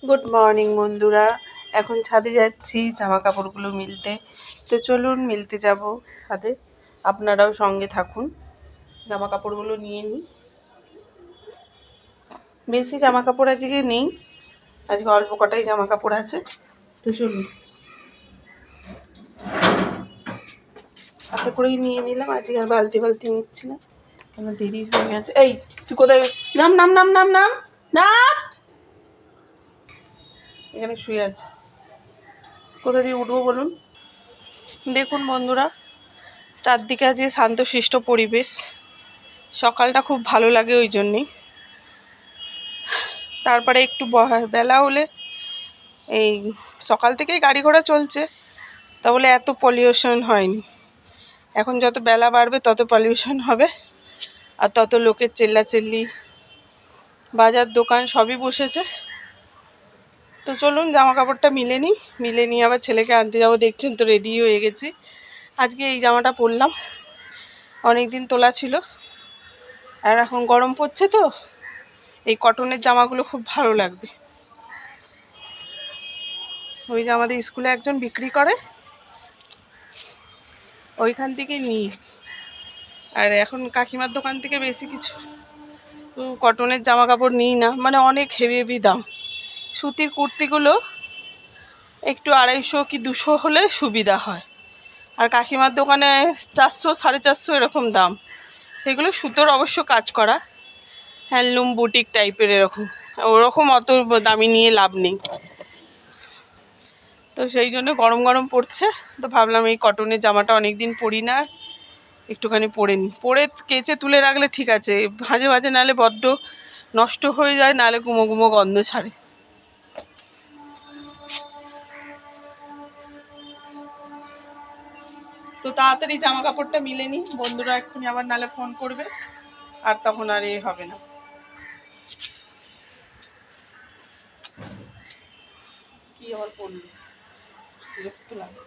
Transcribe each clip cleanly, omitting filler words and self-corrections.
Good morning বন্ধুরা। এখন ছাদে যাচ্ছি জামা কাপড়গুলো মিলতে। তো চলুন মিলতে যাব ছাদে, আপনারাও সঙ্গে থাকুন। জামা কাপড়গুলো নিয়ে নিই। বেশি জামা কাপড় আজকে নেই, আজকে অল্প কটাই জামা কাপড় আছে। তো চলুন, হাতে করেই নিয়ে নিলাম, আজকে আর বালতি বালতি নিচ্ছি না, আমার দেরি হয়ে গেছে। এই তুই কোথায়? নাম নাম নাম নাম নাম নাম, এখানে শুয়ে আছে, কোথা দিয়ে উঠবো বলুন? দেখুন বন্ধুরা, চারদিকে আজকে শান্তশিষ্ট পরিবেশ, সকালটা খুব ভালো লাগে ওই জন্যেই। তারপরে একটু বেলা হলে, এই সকাল থেকেই গাড়ি ঘোড়া চলছে, তা বলে এত পলিউশন হয়নি। এখন যত বেলা বাড়বে তত পলিউশন হবে, আর তত লোকের চেল্লাচেল্লি, বাজার দোকান সবই বসেছে। তো চলুন জামা কাপড়টা মিলে নিয়ে আবার ছেলেকে আনতে যাবো। দেখছেন তো রেডি হয়ে গেছি। আজকে এই জামাটা পরলাম, অনেক দিন তোলা ছিল, আর এখন গরম পড়ছে তো এই কটনের জামাগুলো খুব ভালো লাগবে। ওই যে আমাদের স্কুলে একজন বিক্রি করে, ওইখান থেকে নিই। আর এখন কাকিমার দোকান থেকে বেশি কিছু কটনের জামা কাপড় নিই না, মানে অনেক হেভি হেভি দাম। সুতির কুর্তিগুলো একটু 250 কি 200 হলে সুবিধা হয়, আর কাকিমার দোকানে 400 450 এরকম দাম। সেগুলো সুতোর অবশ্য কাজ করা, হ্যান্ডলুম বুটিক টাইপের এরকম, ওরকম অত দামি নিয়ে লাভ নেই। তো সেই জন্য গরম গরম পড়ছে, তো ভাবলাম এই কটনের জামাটা অনেক দিন পরি না, একটুখানি পরে নিই। পরে কেচে তুলে রাখলে ঠিক আছে, ভাজে ভাজে নাহলে বড্ড নষ্ট হয়ে যায়, নাহলে গুমো গুমো গন্ধ ছাড়ে। তো তাড়াতাড়ি জামা কাপড়টা মিলে নিই, বন্ধুরা এক্ষুনি আবার নাহলে ফোন করবে, আর তখন আর এ হবে না। কি আবার পড়লো, বিরক্ত লাগে।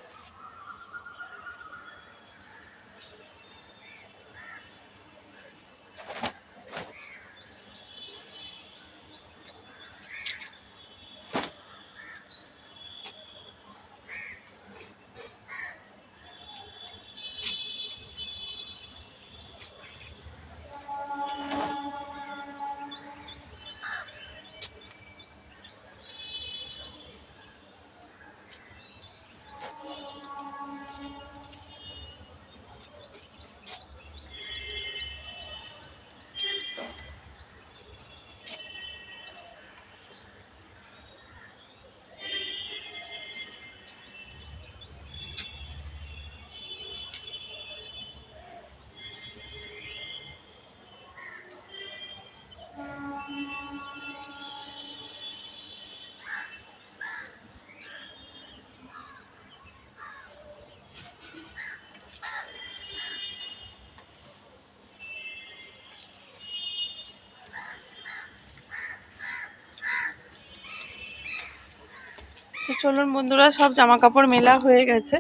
তো চলুন বন্ধুরা, সব জামা কাপড় মেলা হয়ে গেছে,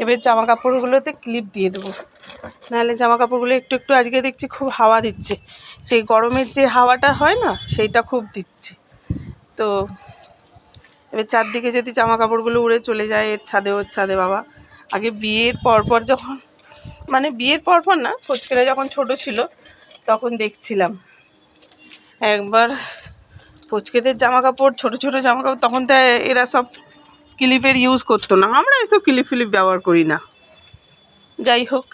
এবার জামা কাপড়গুলোতে ক্লিপ দিয়ে দেবো, নাহলে জামা কাপড়গুলো একটু একটু আজকে দেখছি খুব হাওয়া দিচ্ছে, সেই গরমের যে হাওয়াটা হয় না সেইটা খুব দিচ্ছে। তো এবার চারদিকে যদি জামা কাপড়গুলো উড়ে চলে যায় এর ছাদে ওর ছাদে, বাবা আগে বিয়ের পরপর যখন, মানে বিয়ের পরপর না, ফচকেরা যখন ছোট ছিল তখন দেখছিলাম একবার ফচকেদের জামা কাপড়, ছোটো ছোটো জামা কাপড়, তখন তো এরা সব ক্লিপের ইউজ করতো না, আমরা এসব ক্লিপ ফিলিপ ব্যবহার করি না। যাই হোক,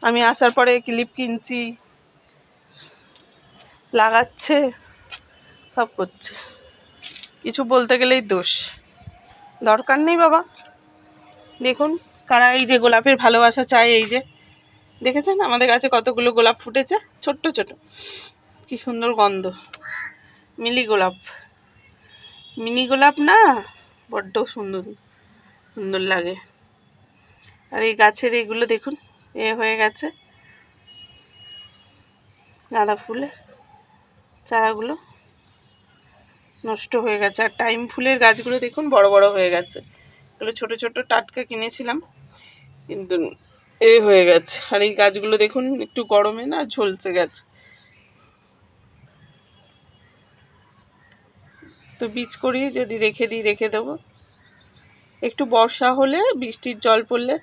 আমি আসার পরে ক্লিপ কিনছি, লাগাচ্ছে, সব করছে, কিছু বলতে গেলেই দোষ। দরকার নেই বাবা। দেখুন কারা এই যে গোলাপের ভালোবাসা চায়, এই যে দেখেছেন আমাদের কাছে কতগুলো গোলাপ ফুটেছে, ছোট্ট ছোট, কি সুন্দর গন্ধ, মিলি গোলাপ, মিনি গোলাপ না, বড্ড সুন্দর সুন্দর লাগে। আর এই গাছের এইগুলো দেখুন এ হয়ে গেছে, গাঁদা ফুলের চারাগুলো নষ্ট হয়ে গেছে, আর টাইম ফুলের গাছগুলো দেখুন বড় বড় হয়ে গেছে, এগুলো ছোট ছোট টাটকা কিনেছিলাম কিন্তু এ হয়ে গেছে। আর এই গাছগুলো দেখুন একটু গরমে না ঝলসে গেছে। তো বীজ করিয়ে যদি রেখে দেবো। একটু বর্ষা হলে, বৃষ্টির জল পড়লে,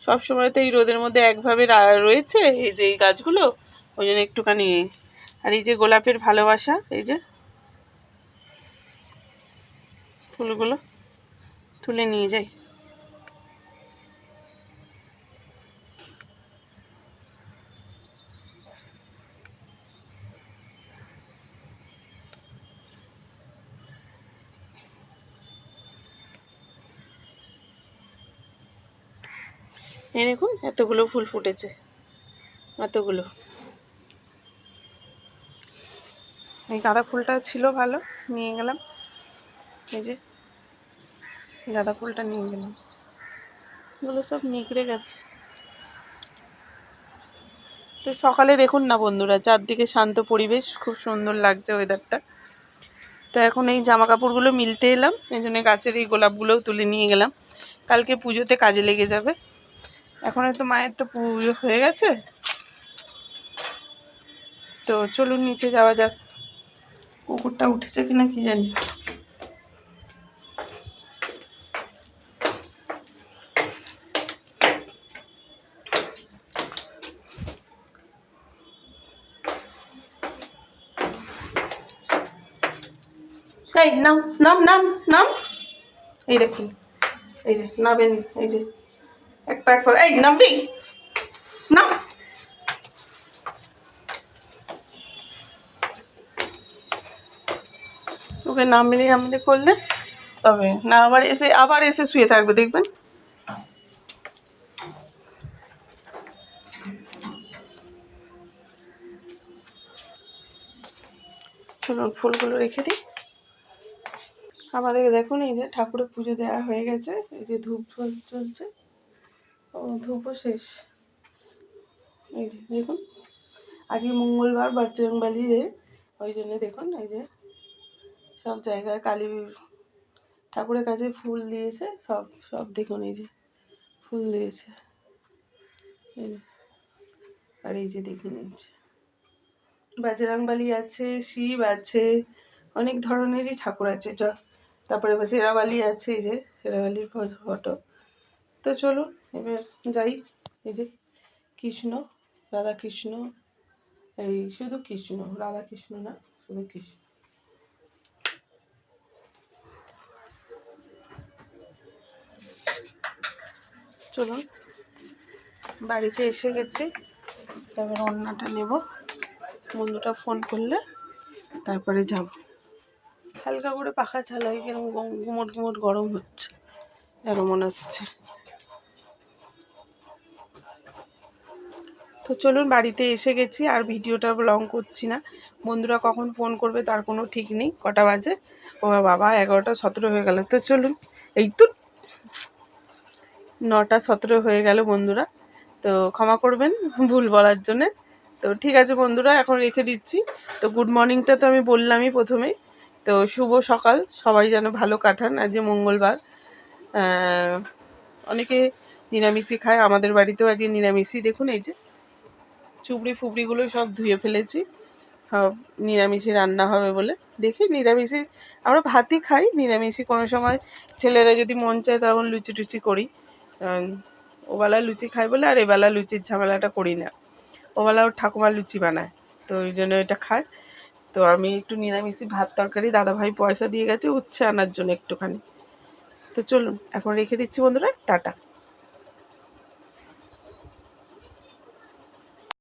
সব সময় তো এই রোদের মধ্যে একভাবে রয়েছে এই যে এই গাছগুলো, ওই জন্য একটুখানি। আর এই যে গোলাপের ভালোবাসা, এই যে ফুলগুলো তুলে নিয়ে যাই। এই দেখুন এতগুলো ফুল ফুটেছে, এতগুলো। এই গাঁদা ফুলটা ছিল ভালো, নিয়ে গেলাম। এই যে গাঁদা ফুলটা নিয়ে গেলাম, এগুলো সব নিগড়ে গেছে। তো সকালে দেখুন না বন্ধুরা, চারদিকে শান্ত পরিবেশ, খুব সুন্দর লাগছে ওয়েদারটা। তো এখন এই জামা কাপড়গুলো মিলতে এলাম, এই জন্য গাছের এই গোলাপগুলোও তুলে নিয়ে গেলাম, কালকে পুজোতে কাজে লেগে যাবে। এখন তো মায়ের তো পুজো হয়ে গেছে, তো চলুন নিচে যাওয়া যাক। কুকুরটা উঠেছে কিনা কি জানি। এই নাম নাম নাম নাম, এই দেখুন, এই যে নামেন, এই যে এক পা এক পা, এই নামবি, নাম। ওকে নামলে নামলে করলে তবে না, আবার এসে শুয়ে থাকবে দেখবেন। চলুন ফুলগুলো রেখে দিই। আমাদের দেখুন এই যে ঠাকুরের পুজো দেওয়া হয়ে গেছে, এই যে ধূপ চলছে, ও ধূপও শেষ। এই যে দেখুন, আজকে মঙ্গলবার, বজরংবলী রে, ওই জন্য দেখুন এই যে সব জায়গায় কালী ঠাকুরের কাছে ফুল দিয়েছে, সব সব দেখুন এই যে ফুল দিয়েছে। আর এই যে দেখুন বজরংবলী আছে, শিব আছে, অনেক ধরনেরই ঠাকুর আছে। তারপরে শেরাওয়ালি আছে, এই যে শেরাওয়ালির ফটো। তো চলুন এবার যাই। এই যে কৃষ্ণ, রাধা কৃষ্ণ, এই শুধু কৃষ্ণ, রাধা কৃষ্ণ না, শুধু কৃষ্ণ। চলুন বাড়িতে এসে গেছি, তারপর রান্নাটা নেব, বন্ধুটা ফোন করলে তারপরে যাব। হালকা করে পাখা চালাই, কিরকম গুমট গুমট গরম হচ্ছে যেন মনে হচ্ছে। তো চলুন বাড়িতে এসে গেছি, আর ভিডিওটা লং করছি না। বন্ধুরা কখন ফোন করবে তার কোনো ঠিক নেই, কটা বাজে, ও বাবা 11:17 হয়ে গেল। তো চলুন, এই তো 9:17 হয়ে গেল বন্ধুরা, তো ক্ষমা করবেন ভুল বলার জন্যে। তো ঠিক আছে বন্ধুরা, এখন রেখে দিচ্ছি। তো গুড মর্নিংটা তো আমি বললামই প্রথমেই। তো শুভ সকাল, সবাই যেন ভালো কাটান। আজ যে মঙ্গলবার, অনেকে নিরামিষই খায়, আমাদের বাড়িতেও আজকে নিরামিষই। দেখুন এই যে চুবড়ি ফুবড়িগুলো সব ধুয়ে ফেলেছি, সব নিরামিষই রান্না হবে বলে। দেখি নিরামিষই, আমরা ভাতই খাই, নিরামিষই কোনো সময় ছেলেরা যদি মন চায় তখন লুচি টুচি করি। ওবেলা লুচি খাই বলে আর এবেলা লুচির ঝামেলাটা করি না, ওবেলা ওর ঠাকুমা লুচি বানায়, তো ওই জন্য এটা খায়। তো আমি একটু নিরামিষই ভাত তরকারি, দাদাভাই পয়সা দিয়ে গেছে উচ্ছে আনার জন্য একটুখানি। তো চলুন এখন রেখে দিচ্ছি বন্ধুরা, টাটা।